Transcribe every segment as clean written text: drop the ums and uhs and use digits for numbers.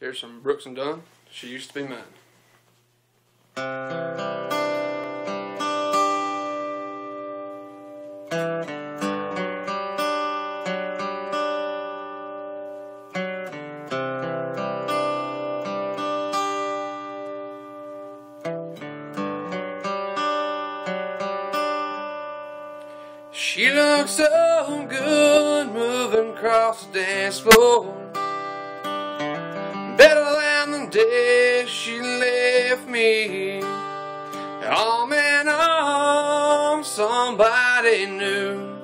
Here's some Brooks and Dunn. She used to be mine. She looks so good moving across the dance floor, better than the day she left me. Arm in arm, somebody new,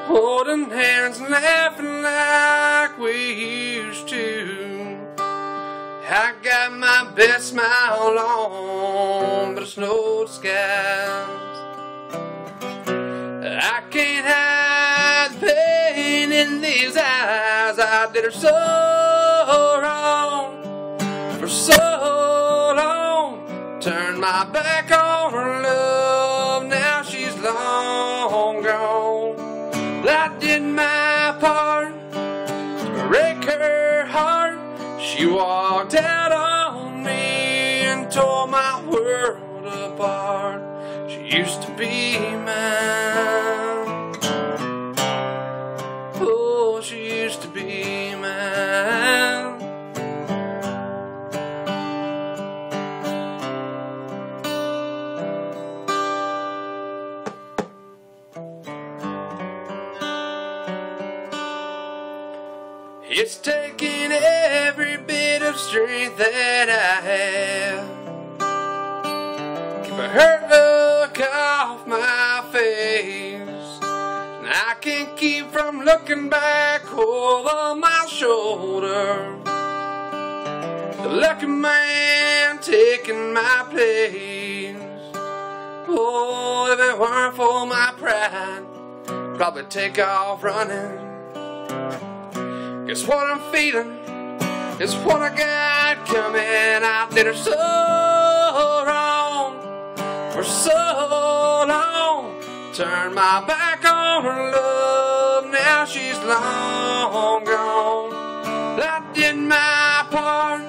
holding hands and laughing like we used to. I got my best smile on, but it's no disguise. I can't hide the pain in these eyes. I did her so wrong for so long. Turned my back on her love, now she's long gone. I did my part to break her heart. She walked out on me and tore my world apart. She used to be mine. Oh, she used to be mine. It's taken every bit of strength that I have. Keep her look off my face, and I can't keep from looking back over my shoulder. The lucky man taking my place. Oh, if it weren't for my pride, probably take off running. Guess what I'm feeling is what I got coming. I did her so wrong for so long. Turned my back on her love, now she's long gone. I did my part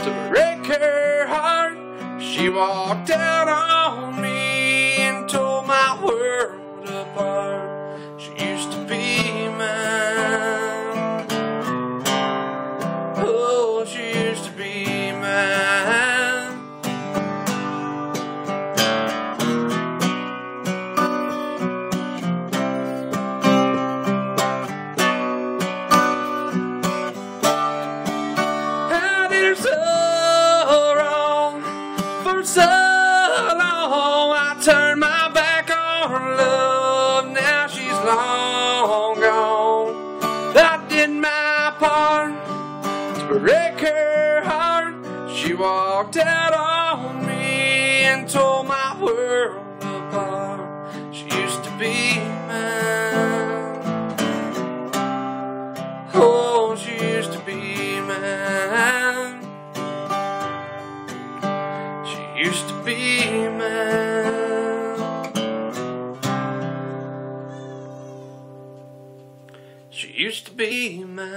to break her heart. She walked out on me and tore my world apart. She used to be mine. Oh, she used to be mine. I did her so wrong for so long. I turned my back on her love, now she's long gone. I did my part to break her heart. She walked out on me and tore my world apart. She used to be mine. Oh, she used to be mine. She used to be mine. She used to be mine.